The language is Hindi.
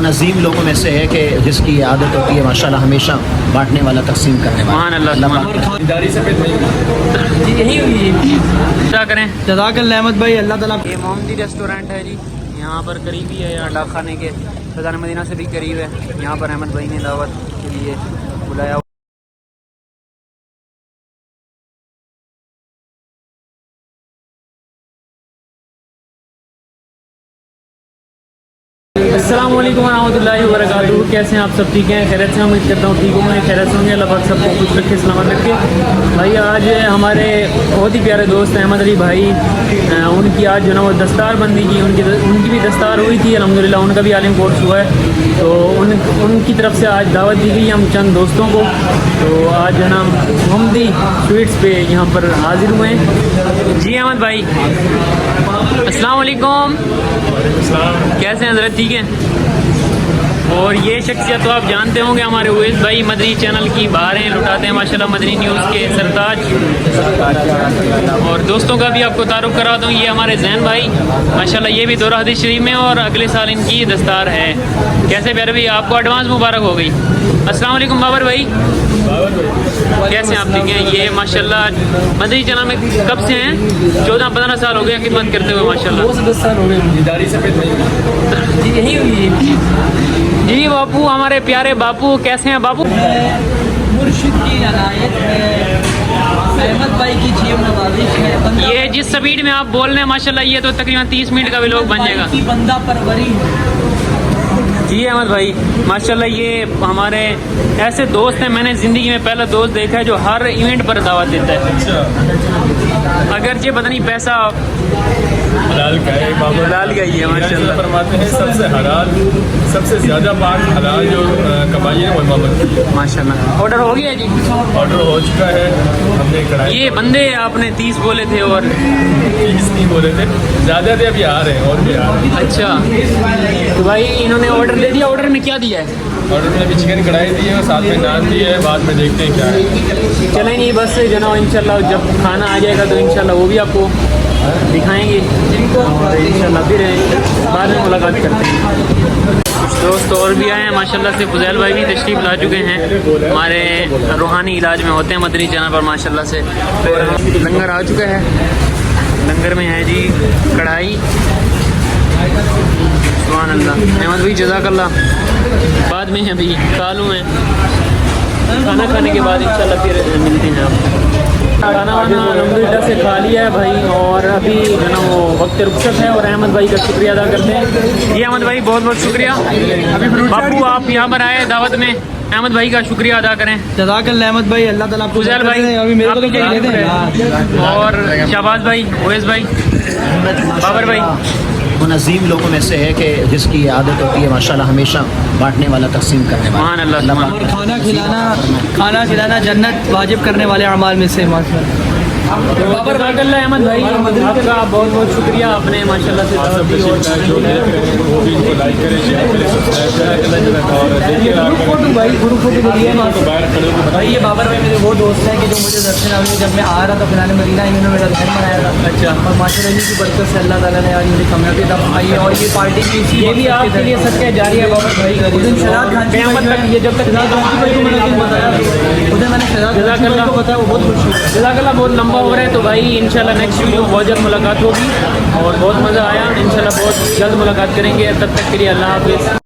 नज़ीम लोगों में से है कि जिसकी आदत होती है माशाल्लाह हमेशा बांटने वाला, तकसीम करने वाला। यही हुई क्या करें। जज़ाकल्लाह अहमद भाई, अल्लाह ताला। ये मोहम्मदी रेस्टोरेंट है जी, यहाँ पर करीबी है, यहाँ डाक खाने के खजाना मदीना से भी करीब है। यहाँ पर अहमद भाई ने दावत के लिए बुलाया। अस्सलामु अलैकुम रहमतुल्लाहि व बरकातुहू। कैसे हैं आप सब? ठीक हैं, खैरियत से? उम्मीद करता हूँ ठीक होंगे, खैरियत से होंगे। अल्लाह पाक सबको खुश रखे, सलामत रखे। भाई आज हमारे बहुत ही प्यारे दोस्त अहमद अली भाई, उनकी आज जो ना वो दस्तार बंदी की, उनकी भी दस्तार हुई थी अल्हम्दुलिल्लाह, उनका भी आलिम कोर्स हुआ है। तो उनकी तरफ से आज दावत दी गई हम चंद दोस्तों को। तो आज जो ना मोहम्मदी स्वीट्स पे यहाँ पर हाजिर हुए हैं जी। अहमद भाई अस्सलाम वालेकुम, कैसे हैं हज़रत? ठीक है। और ये शख्सियत तो आप जानते होंगे, हमारे उवैस भाई मदनी चैनल की बाहरें लुटाते हैं माशाल्लाह, मदनी न्यूज़ के सरताज। और दोस्तों का भी आपको तारुफ करा दूँ, ये हमारे जैन भाई माशाल्लाह, ये भी दौरा हदीस शरीफ में और अगले साल इनकी दस्तार है। कैसे प्यारे भाई, आपको एडवांस मुबारक हो गई। अस्सलाम वालेकुम बाबर भाई, कैसे आप? ठीक है। ये माशाल्लाह मदनी चैनल में कब से हैं? 14-15 साल हो गए खिदमत करते हुए माशाल्लाह। 10 साल हो गए यही हुई जी। बापू, हमारे प्यारे बापू, कैसे हैं बापू? मुर्शिद की इनायत है, अहमद भाई की जीव नवाजिश है। ये जिस स्पीड में आप बोल रहे हैं माशाल्लाह, ये तो तकरीबन 30 मिनट का भी लोग बन जाएगा। बंदा परवरी जी अहमद भाई माशाल्लाह, ये हमारे ऐसे दोस्त हैं, मैंने ज़िंदगी में पहला दोस्त देखा है जो हर इवेंट पर दावत देता है। अगर ये पता नहीं पैसा हलाल का है, हलाल का ही है माशाल्लाह। फरमाते हैं सबसे हलाल, सबसे ज़्यादा पाक हलाल जो कमाई है वो इमामत की है माशाल्लाह। ऑर्डर हो गया जी? ऑर्डर हो चुका है। हमने कढ़ाई ये बंदे आपने 30 बोले थे और 30 नहीं बोले थे, ज़्यादा थे, अभी आ रहे हैं और भी आ रहे हैं। अच्छा, तो भाई इन्होंने ऑर्डर दे दिया। ऑर्डर में क्या दिया है? ऑर्डर में अभी चिकन कढ़ाई दी है और साथ में नान दी है, बाद में देखते हैं क्या है। चलें नहीं, बस जनाब इंशाल्लाह जब खाना आ जाएगा तो इंशाल्लाह वो भी आपको दिखाएंगे और इंशाल्लाह फिर बाद में मुलाकात करते हैं। कुछ दोस्त और भी आए हैं माशाल्लाह से। फुजैल भाई भी तशरीफ़ ला चुके हैं, हमारे रूहानी इलाज में होते हैं मदनी चैनल पर माशाल्लाह से। और लंगर आ चुका है, लंगर में है जी कढ़ाई। सुभान अल्लाह। अहमद भाई जज़ाकल्लाह। बाद में अभी कालू हैं, खाना खाने के बाद इंशाल्लाह फिर मिलते हैं आपको। खाना वाना अल्हम्दुलिल्लाह से खा लिया है भाई, और अभी जो ना वो वक्त रुखसत है और अहमद भाई का शुक्रिया अदा करते हैं। जी अहमद भाई बहुत बहुत शुक्रिया। बापू आप यहाँ पर आए दावत में, अहमद भाई का शुक्रिया अदा करें। जज़ाकल्लाह अहमद भाई, अल्लाह ताला आपको फुजैल भाई अभी मेरे को तो क्या देते हैं। और शाहबाज भाई, उवैस भाई, बाबर भाई। वो नज़ीम लोगों में से है कि जिसकी आदत होती है माशाल्लाह हमेशा बांटने वाला, तकसीम करने सुभान अल्लाह, वाला। और खाना खिलाना जन्नत वाजिब करने वाले अमाल में से माशाल्लाह। बाबर बागल्ला अहमद भाई आपका बहुत बहुत शुक्रिया, आपने माशाल्लाह से दावत दी। वो भी इसको लाइक करें, शेयर करें, सब्सक्राइब करें और देखिए गुरु फोटो भाई, ये बाबर भाई मेरे वो दोस्त हैं कि जो मुझे दर्शन आने जब मैं आ रहा था फिलहाल मदीना, इन्होंने मेरा घर बनाया था। अच्छा। और माशाल्लाह की बरकत से अल्लाह ताला ने आज मुझे कामयाबी तब आई है। और ये पार्टी की इसी ये भी आपके लिए सदका जारी है बाबर भाई। शहजाद खान क़यामत तक ये जब तक उधर मैंने शहजाद खान को बताया, वो बहुत खुश हुआ। जज़ाकल्लाह। बहुत लंबा हो रहा है तो भाई इंशाल्लाह नेक्स्ट वीडियो बहुत जल्द मुलाकात होगी और बहुत मज़ा आया। इंशाल्लाह बहुत जल्द मुलाकात करेंगे, तब तक के लिए अल्लाह हाफ़िज़।